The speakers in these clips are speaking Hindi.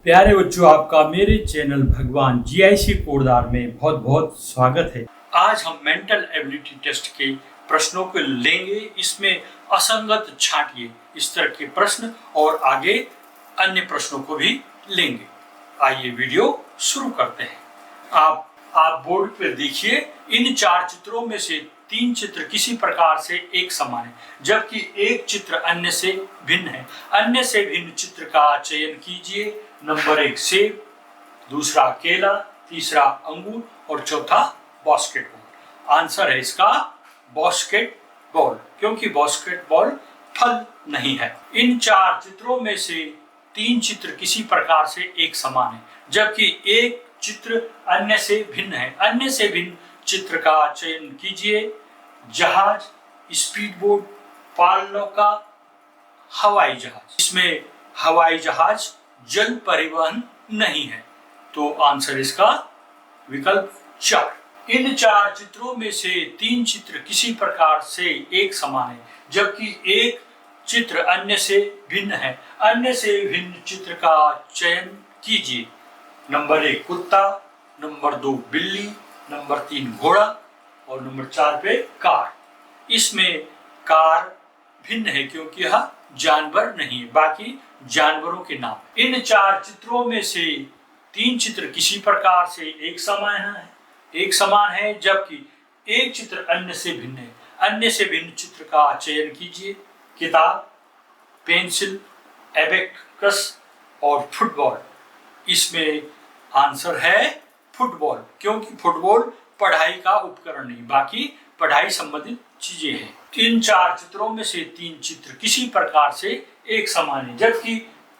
प्यारे बच्चों, आपका मेरे चैनल भगवान जीआईसी कोडदार में बहुत बहुत स्वागत है। आज हम मेंटल एबिलिटी टेस्ट के प्रश्नों को लेंगे। इसमें असंगत छांटिए इस तरह के प्रश्न और आगे अन्य प्रश्नों को भी लेंगे। आइए वीडियो शुरू करते हैं। आप बोर्ड पर देखिए, इन चार चित्रों में से तीन चित्र किसी प्रकार से एक समान है, जबकि एक चित्र अन्य से भिन्न है। अन्य से भिन्न चित्र का चयन कीजिए। नंबर 1 सेब, दूसरा केला, तीसरा अंगूर और चौथा बास्केटबॉल। आंसर है इसका बास्केटबॉल, क्योंकि बास्केटबॉल फल नहीं है। इन चार चित्रों में से तीन चित्र किसी प्रकार से एक समान है, जबकि एक चित्र अन्य से भिन्न है। अन्य से भिन्न चित्र का चयन कीजिए। जहाज, स्पीड बोट, पालनौका, हवाई जहाज। इसमें हवाई जहाज जल परिवहन नहीं है, तो आंसर इसका विकल्प 4। इन चार चित्रों में से तीन चित्र किसी प्रकार से एक समान है, जबकि एक चित्र अन्य से भिन्न है। अन्य से भिन्न चित्र का चयन कीजिए। नंबर 1 कुत्ता, नंबर 2 बिल्ली, नंबर 3 घोड़ा और नंबर 4 पे कार। इसमें कार भिन्न है क्योंकि यह जानवर नहीं है, बाकी जानवरों के नाम। इन चार चित्रों में से तीन चित्र किसी प्रकार से एक समान है, जबकि एक चित्र अन्य से भिन्न है। अन्य से भिन्न चित्र का चयन कीजिए। किताब, पेंसिल, एबेकस और फुटबॉल। इसमें आंसर है फुटबॉल, क्योंकि फुटबॉल पढ़ाई का उपकरण नहीं, बाकी पढ़ाई संबंधित चीजें हैं। इन चार चित्रों में से तीन चित्र किसी प्रकार से एक समान है, जबकि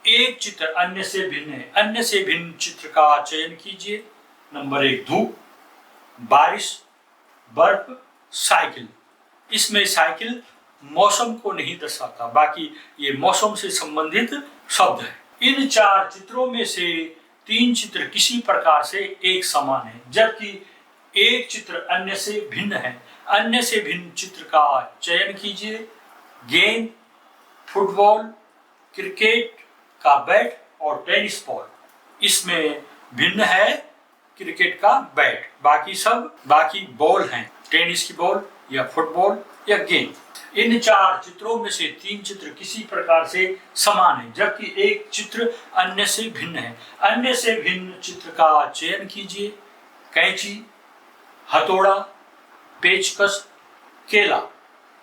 एक चित्र अन्य से भिन्न है। अन्य से भिन्न चित्र का चयन कीजिए। नंबर 1 धूप, बारिश, बर्फ, साइकिल। इसमें साइकिल मौसम को नहीं दर्शाता, बाकी ये मौसम से संबंधित शब्द है। इन चार चित्रों में से तीन चित्र किसी प्रकार से एक समान है, जबकि एक चित्र अन्य से भिन्न है। अन्य से भिन्न चित्र का चयन कीजिए। गेंद, फुटबॉल, क्रिकेट का बैट और टेनिस बॉल। इसमें भिन्न है क्रिकेट का बैट, बाकी बॉल हैं, टेनिस की बॉल या फुटबॉल या गेंद। इन चार चित्रों में से तीन चित्र किसी प्रकार से समान है, जबकि एक चित्र अन्य से भिन्न है। अन्य से भिन्न चित्र का चयन कीजिए। कैंची, हथौड़ा, पेचकस, केला।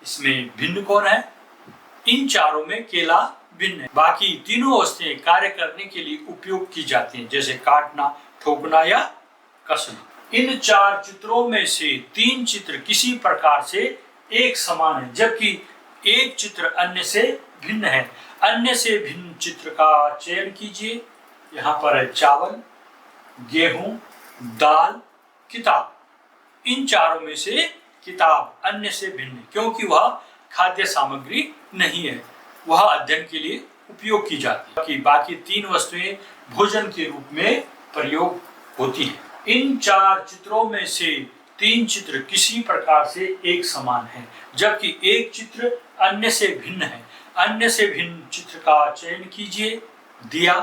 इसमें भिन्न कौन है? इन चारों में केला भिन्न है। बाकी तीनों वस्तुएं कार्य करने के लिए उपयोग की जाती हैं, जैसे काटना, ठोकना या कसना। इन चार चित्रों में से तीन चित्र किसी प्रकार से एक समान है, जबकि एक चित्र अन्य से भिन्न है। अन्य से भिन्न चित्र का चयन कीजिए। यहाँ पर है चावल, गेहूं, दाल, किताब। इन चारों में से किताब अन्य से भिन्न है, क्योंकि वह खाद्य सामग्री नहीं है, वह अध्ययन के लिए उपयोग की जाती है। बाकी तीन वस्तुएं भोजन के रूप में प्रयोग होती हैं। इन चार चित्रों में से तीन चित्र किसी प्रकार से एक समान है, जबकि एक चित्र अन्य से भिन्न है। अन्य से भिन्न चित्र का चयन कीजिए। दिया,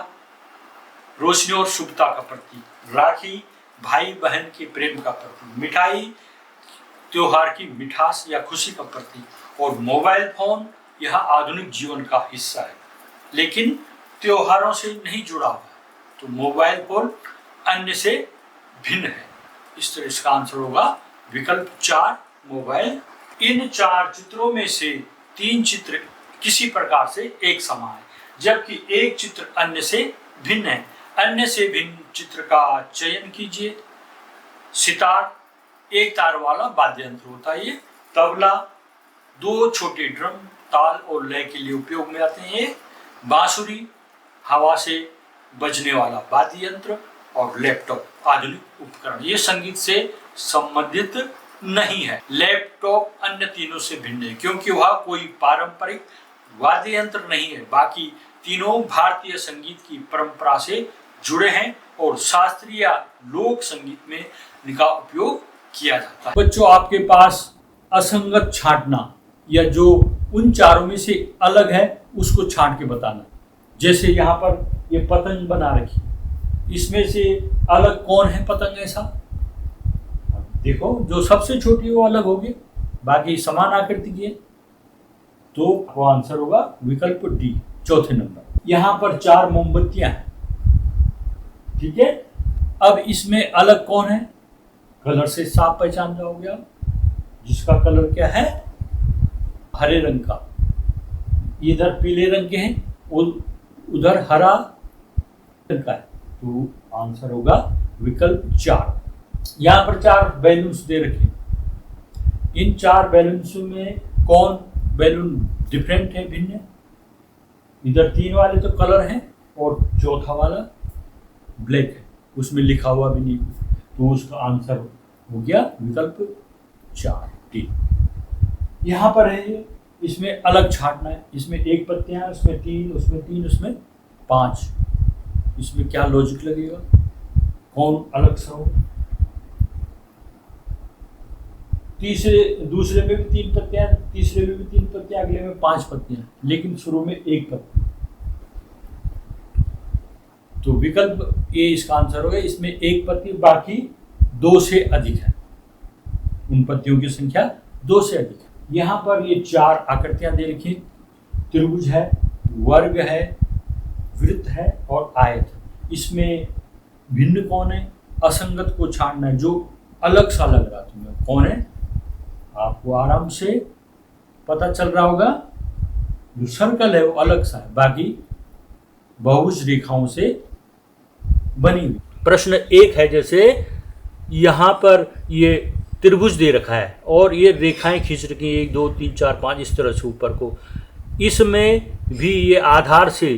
रोशनी और शुभता का प्रतीक। राखी, भाई बहन के प्रेम का प्रतीक। मिठाई, त्योहार की मिठास या खुशी का प्रतीक। और मोबाइल फोन, यह आधुनिक जीवन का हिस्सा है, लेकिन त्योहारों से नहीं जुड़ा हुआ, तो मोबाइल फोन अन्य से भिन्न है। इस तरह इसका आंसर होगा विकल्प 4 मोबाइल। इन चार चित्रों में से तीन चित्र किसी प्रकार से एक समान है, जबकि एक चित्र अन्य से भिन्न है। अन्य से भिन्न चित्र का चयन कीजिए। सितार, एक तार वाला वाद्य यंत्र होता है ये। तबला, दो छोटे ड्रम ताल और लय के लिए उपयोग में आते हैं ये। बांसुरी, हवा से बजने वाला वाद्य यंत्र। और लैपटॉप, आधुनिक उपकरण। ये संगीत से संबंधित नहीं है। लैपटॉप अन्य तीनों से भिन्न है, क्योंकि वह कोई पारंपरिक वाद्य यंत्र नहीं है। बाकी तीनों भारतीय संगीत की परंपरा से जुड़े हैं और शास्त्रीय लोक संगीत में इनका उपयोग किया जाता है। बच्चों, आपके पास असंगत छांटना या जो उन चारों में से अलग है उसको छांट के बताना। जैसे यहाँ पर ये पतंग बना रखी, इसमें से अलग कौन है पतंग ऐसा? देखो, जो सबसे छोटी वो अलग होगी, बाकी समान आकृति की है। तो वो आंसर होगा विकल्प डी, चौथे नंबर। यहां पर 4 मोमबत्तियां हैं, ठीक है। अब इसमें अलग कौन है? कलर से साफ पहचान जाओगे आप, जिसका कलर क्या है? हरे रंग का। इधर पीले रंग के हैं, उधर हरा रंग का है। तो आंसर होगा विकल्प 4। यहां पर 4 बैलून्स दे रखे। इन 4 बैलून्स में कौन बैलून डिफरेंट है, भिन्न है? इधर 3 वाले तो कलर हैं और चौथा वाला ब्लैक है, उसमें लिखा हुआ भी नहीं, तो उसका आंसर हो गया विकल्प 4 टी। यहाँ पर है, इसमें अलग छांटना है। इसमें 1 पत्तियां हैं, उसमें 3, उसमें 3, उसमें 5। इसमें क्या लॉजिक लगेगा? कौन अलग सा हो? दूसरे में भी 3 पत्तियां, तीसरे में भी 3 पत्तियां, अगले में 5 पत्तियां, लेकिन शुरू में 1 पत्ती। तो विकल्प ए इसका आंसर होगा। इसमें 1 पत्ती, बाकी 2 से अधिक है। उन पत्तियों की संख्या 2 से अधिक है। यहाँ पर ये 4 आकृतियां दे रखी, त्रिभुज है, वर्ग है, वृत्त है और आयत। इसमें भिन्न कौन है? असंगत को छांटना है, जो अलग सा लग रहा तुम्हें, कौन है? आपको आराम से पता चल रहा होगा। जो सर्कल है वो अलग सा है, बाकी बहुभुज रेखाओं से बनी हुई। प्रश्न 1 है, जैसे यहाँ पर ये त्रिभुज दे रखा है और ये रेखाएं खींच रखी हैं 1 2 3 4 5 इस तरह से ऊपर को। इसमें भी ये आधार से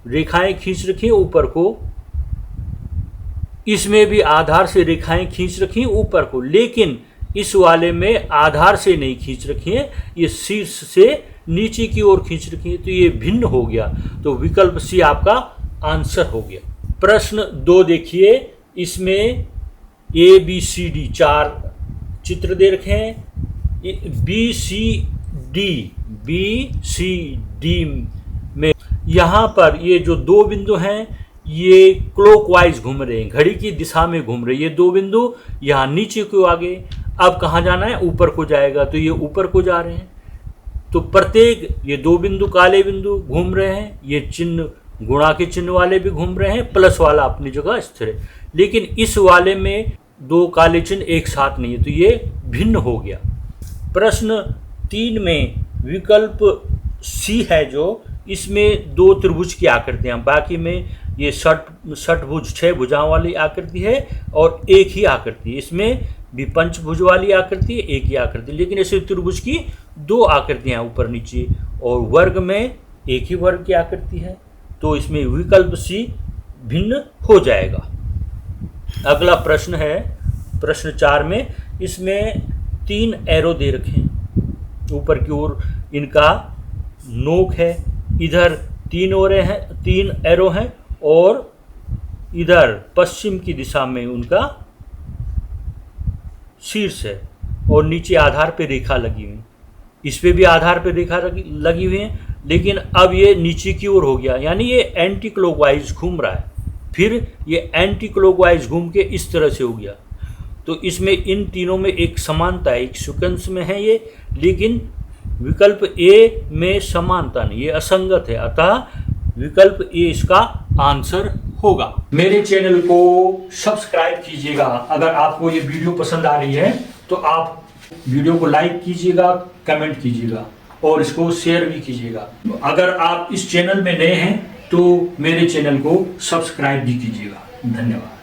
रेखाएं खींच रखी हैं ऊपर को, इसमें भी आधार से रेखाएं खींच रखी हैं ऊपर को, लेकिन इस वाले में आधार से नहीं खींच रखी हैं, ये शीर्ष से नीचे की ओर खींच रखी हैं, तो ये भिन्न हो गया। तो विकल्प सी आपका आंसर हो गया। प्रश्न 2 देखिए, इसमें ए बी सी डी 4 चित्र दे रखे हैं। बी सी डी में यहाँ पर ये जो 2 बिंदु हैं ये क्लॉकवाइज घूम रहे हैं, घड़ी की दिशा में घूम रहे हैं। ये 2 बिंदु यहाँ नीचे को आगे, अब कहाँ जाना है? ऊपर को जाएगा, तो ये ऊपर को जा रहे हैं। तो प्रत्येक ये 2 बिंदु काले बिंदु घूम रहे हैं, ये चिन्ह गुणा के चिन्ह वाले भी घूम रहे हैं, प्लस वाला अपनी जगह स्थिर है। लेकिन इस वाले में 2 काले चिन्ह एक साथ नहीं है, तो ये भिन्न हो गया। प्रश्न 3 में विकल्प सी है, जो इसमें 2 त्रिभुज की आकृतियां, बाकी में ये षटभुज 6 भुजाओं वाली आकृति है और एक ही आकृति, इसमें भी पंचभुज वाली आकृति, एक ही आकृति, लेकिन ऐसे त्रिभुज की 2 आकृतियां ऊपर नीचे, और वर्ग में एक ही वर्ग की आकृति है, तो इसमें विकल्प सी भिन्न हो जाएगा। अगला प्रश्न है, प्रश्न 4 में, इसमें 3 एरो दे रखे हैं ऊपर की ओर, इनका नोक है, इधर 3 एरो हैं और इधर पश्चिम की दिशा में उनका शीर्ष है और नीचे आधार पे रेखा लगी हुई। इस पे भी आधार पे रेखा लगी हुई है, लेकिन अब ये नीचे की ओर हो गया, यानी ये एंटी क्लॉकवाइज घूम रहा है। फिर ये एंटी क्लॉकवाइज घूम के इस तरह से हो गया। तो इसमें इन तीनों में एक समानता है, एक सीक्वेंस में है ये, लेकिन विकल्प ए में समानता नहीं, ये असंगत है, अतः विकल्प ए इसका आंसर होगा। मेरे चैनल को सब्सक्राइब कीजिएगा। अगर आपको ये वीडियो पसंद आ रही है तो आप वीडियो को लाइक कीजिएगा, कमेंट कीजिएगा और इसको शेयर भी कीजिएगा। अगर आप इस चैनल में नए हैं तो मेरे चैनल को सब्सक्राइब भी कीजिएगा। धन्यवाद।